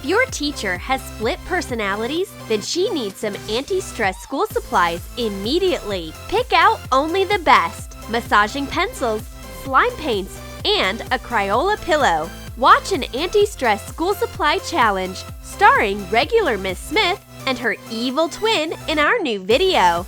If your teacher has split personalities, then she needs some anti-stress school supplies immediately. Pick out only the best: massaging pencils, slime paints, and a Crayola pillow. Watch an anti-stress school supply challenge starring regular Miss Smith and her evil twin in our new video.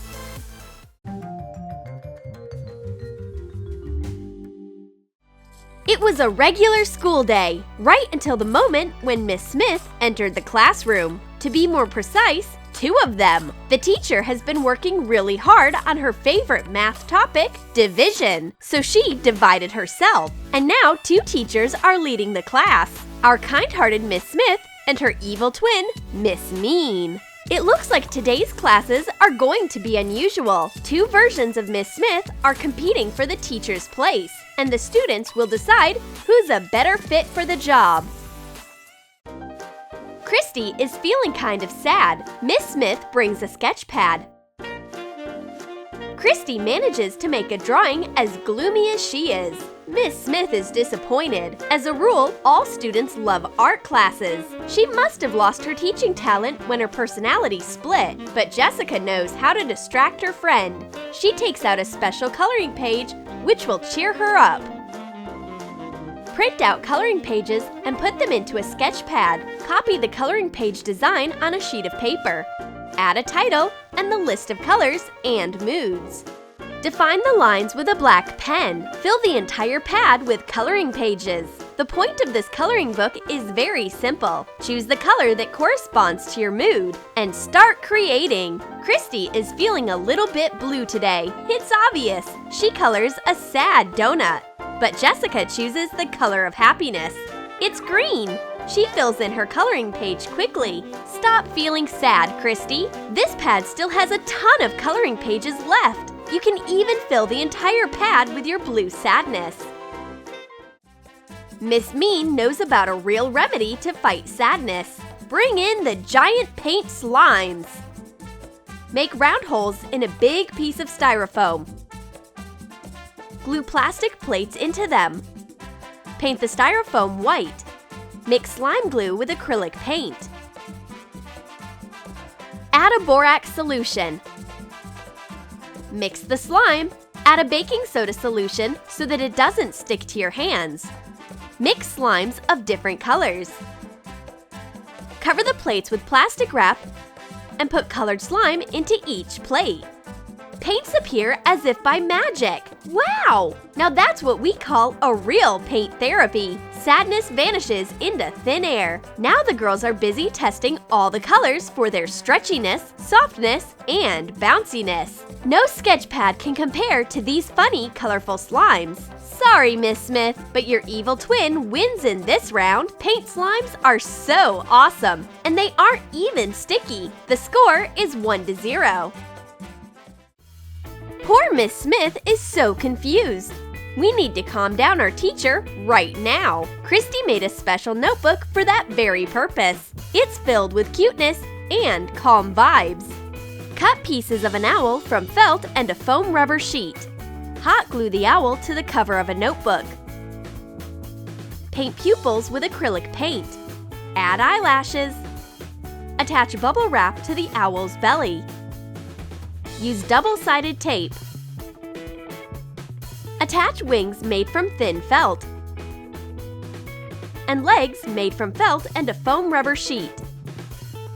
It was a regular school day, right until the moment when Miss Smith entered the classroom. To be more precise, 2 of them. The teacher has been working really hard on her favorite math topic, division, so she divided herself. And now 2 teachers are leading the class: our kind-hearted Miss Smith and her evil twin, Miss Mean. It looks like today's classes are going to be unusual. 2 versions of Miss Smith are competing for the teacher's place, and the students will decide who's a better fit for the job. Christy is feeling kind of sad. Miss Smith brings a sketch pad. Christy manages to make a drawing as gloomy as she is. Miss Smith is disappointed. As a rule, all students love art classes. She must have lost her teaching talent when her personality split, but Jessica knows how to distract her friend. She takes out a special coloring page, which will cheer her up. Print out coloring pages and put them into a sketch pad. Copy the coloring page design on a sheet of paper. Add a title and the list of colors and moods. Define the lines with a black pen. Fill the entire pad with coloring pages. The point of this coloring book is very simple. Choose the color that corresponds to your mood and start creating. Christy is feeling a little bit blue today. It's obvious. She colors a sad donut. But Jessica chooses the color of happiness. It's green. She fills in her coloring page quickly. Stop feeling sad, Christy. This pad still has a ton of coloring pages left. You can even fill the entire pad with your blue sadness. Miss Mean knows about a real remedy to fight sadness. Bring in the giant paint slimes. Make round holes in a big piece of styrofoam. Glue plastic plates into them. Paint the styrofoam white. Mix slime glue with acrylic paint. Add a borax solution. Mix the slime. Add a baking soda solution so that it doesn't stick to your hands. Mix slimes of different colors. Cover the plates with plastic wrap and put colored slime into each plate. Paints appear as if by magic. Wow! Now that's what we call a real paint therapy. Sadness vanishes into thin air. Now the girls are busy testing all the colors for their stretchiness, softness, and bounciness. No sketch pad can compare to these funny, colorful slimes. Sorry, Miss Smith, but your evil twin wins in this round. Paint slimes are so awesome, and they aren't even sticky. The score is 1-0. Poor Miss Smith is so confused. We need to calm down our teacher right now. Christy made a special notebook for that very purpose. It's filled with cuteness and calm vibes. Cut pieces of an owl from felt and a foam rubber sheet. Hot glue the owl to the cover of a notebook. Paint pupils with acrylic paint. Add eyelashes. Attach bubble wrap to the owl's belly. Use double-sided tape. Attach wings made from thin felt and legs made from felt and a foam rubber sheet.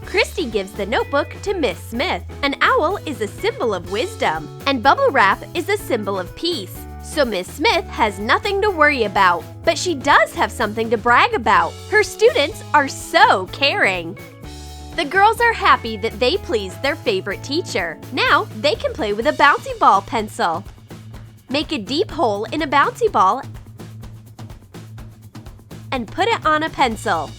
Christy gives the notebook to Miss Smith. An owl is a symbol of wisdom, and bubble wrap is a symbol of peace. So Miss Smith has nothing to worry about, but she does have something to brag about. Her students are so caring. The girls are happy that they pleased their favorite teacher. Now they can play with a bouncy ball pencil. Make a deep hole in a bouncy ball and put it on a pencil.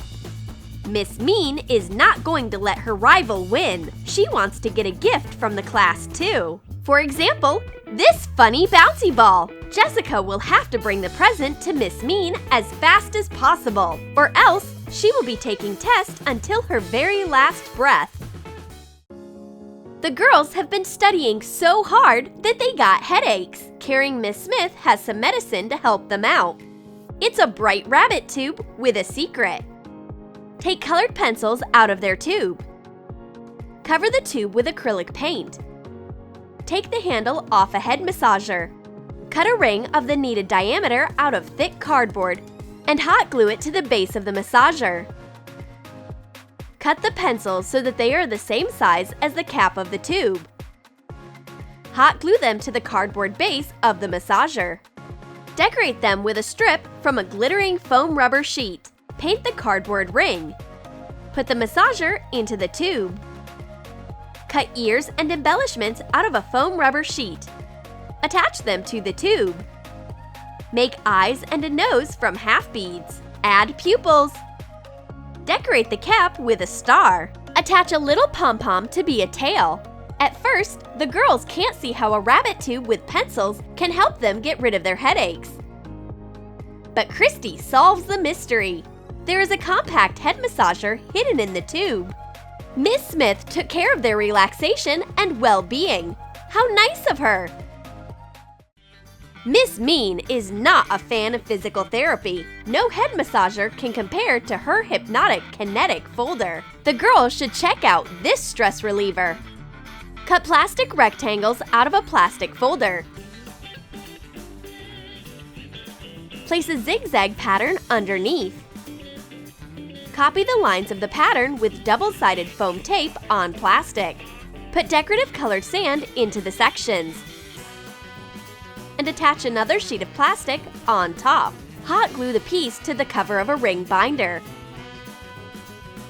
Miss Mean is not going to let her rival win. She wants to get a gift from the class too. For example, this funny bouncy ball. Jessica will have to bring the present to Miss Mean as fast as possible, or else she will be taking tests until her very last breath. The girls have been studying so hard that they got headaches. Carrying Miss Smith has some medicine to help them out. It's a bright rabbit tube with a secret. Take colored pencils out of their tube. Cover the tube with acrylic paint. Take the handle off a head massager. Cut a ring of the needed diameter out of thick cardboard and hot glue it to the base of the massager. Cut the pencils so that they are the same size as the cap of the tube. Hot glue them to the cardboard base of the massager. Decorate them with a strip from a glittering foam rubber sheet. Paint the cardboard ring. Put the massager into the tube. Cut ears and embellishments out of a foam rubber sheet. Attach them to the tube. Make eyes and a nose from half beads. Add pupils. Decorate the cap with a star. Attach a little pom-pom to be a tail. At first, the girls can't see how a rabbit tube with pencils can help them get rid of their headaches. But Christy solves the mystery. There is a compact head massager hidden in the tube. Miss Smith took care of their relaxation and well-being. How nice of her! Miss Mean is not a fan of physical therapy. No head massager can compare to her hypnotic kinetic folder. The girls should check out this stress reliever. Cut plastic rectangles out of a plastic folder. Place a zigzag pattern underneath. Copy the lines of the pattern with double-sided foam tape on plastic. Put decorative colored sand into the sections. And attach another sheet of plastic on top. Hot glue the piece to the cover of a ring binder.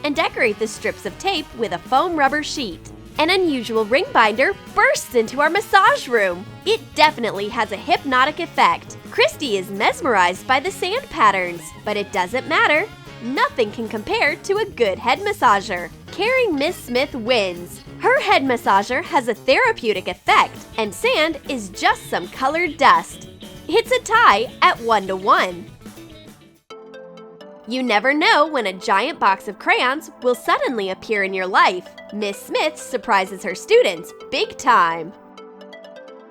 And decorate the strips of tape with a foam rubber sheet. An unusual ring binder bursts into our massage room. It definitely has a hypnotic effect. Christy is mesmerized by the sand patterns, but it doesn't matter. Nothing can compare to a good head massager. Caring Miss Smith wins. Her head massager has a therapeutic effect, and sand is just some colored dust. It's a tie at 1-1. You never know when a giant box of crayons will suddenly appear in your life. Miss Smith surprises her students big time.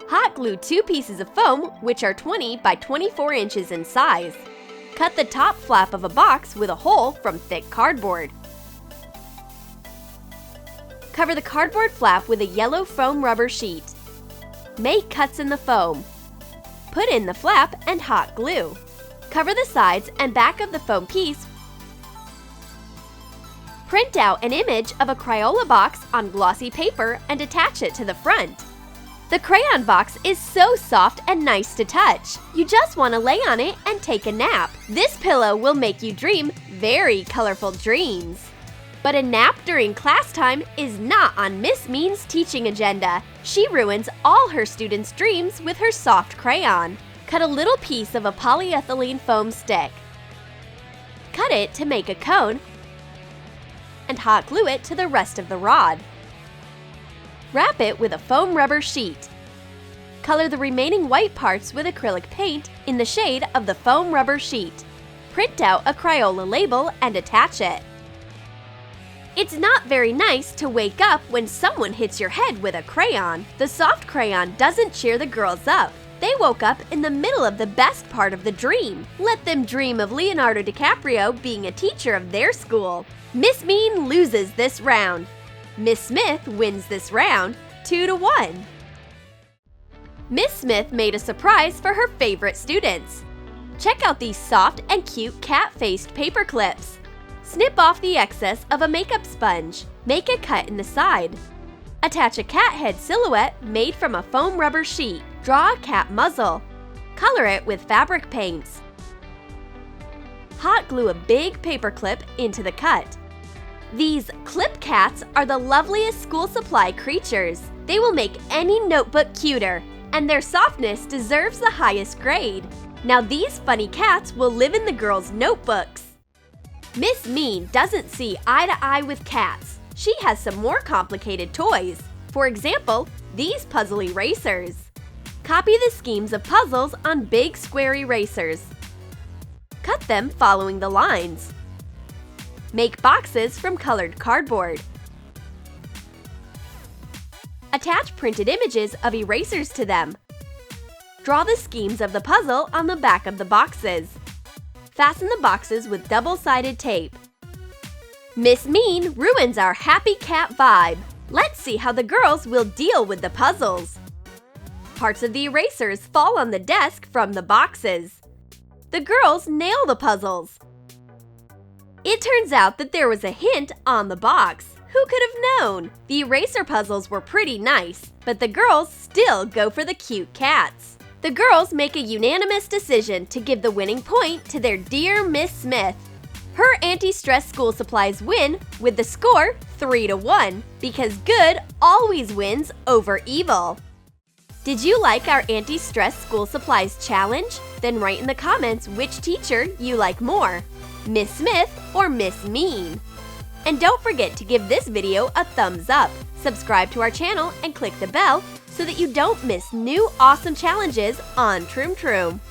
Hot glue 2 pieces of foam, which are 20 by 24 inches in size. Cut the top flap of a box with a hole from thick cardboard. Cover the cardboard flap with a yellow foam rubber sheet. Make cuts in the foam. Put in the flap and hot glue. Cover the sides and back of the foam piece. Print out an image of a Crayola box on glossy paper and attach it to the front. The crayon box is so soft and nice to touch. You just want to lay on it and take a nap. This pillow will make you dream very colorful dreams. But a nap during class time is not on Miss Mean's teaching agenda. She ruins all her students' dreams with her soft crayon. Cut a little piece of a polyethylene foam stick. Cut it to make a cone and hot glue it to the rest of the rod. Wrap it with a foam rubber sheet. Color the remaining white parts with acrylic paint in the shade of the foam rubber sheet. Print out a Crayola label and attach it. It's not very nice to wake up when someone hits your head with a crayon. The soft crayon doesn't cheer the girls up. They woke up in the middle of the best part of the dream. Let them dream of Leonardo DiCaprio being a teacher of their school. Miss Mean loses this round. Miss Smith wins this round 2-1. Miss Smith made a surprise for her favorite students. Check out these soft and cute cat-faced paper clips. Snip off the excess of a makeup sponge. Make a cut in the side. Attach a cat head silhouette made from a foam rubber sheet. Draw a cat muzzle. Color it with fabric paints. Hot glue a big paper clip into the cut. These clip cats are the loveliest school supply creatures. They will make any notebook cuter, and their softness deserves the highest grade. Now these funny cats will live in the girls' notebooks. Miss Mean doesn't see eye to eye with cats. She has some more complicated toys. For example, these puzzle erasers. Copy the schemes of puzzles on big square erasers. Cut them following the lines. Make boxes from colored cardboard. Attach printed images of erasers to them. Draw the schemes of the puzzle on the back of the boxes. Fasten the boxes with double-sided tape. Miss Mean ruins our happy cat vibe. Let's see how the girls will deal with the puzzles. Parts of the erasers fall on the desk from the boxes. The girls nail the puzzles. It turns out that there was a hint on the box. Who could have known? The eraser puzzles were pretty nice, but the girls still go for the cute cats. The girls make a unanimous decision to give the winning point to their dear Miss Smith. Her anti-stress school supplies win with the score 3-1 because good always wins over evil. Did you like our anti-stress school supplies challenge? Then write in the comments which teacher you like more, Miss Smith or Miss Mean. And don't forget to give this video a thumbs up, subscribe to our channel, and click the bell so that you don't miss new awesome challenges on Troom Troom.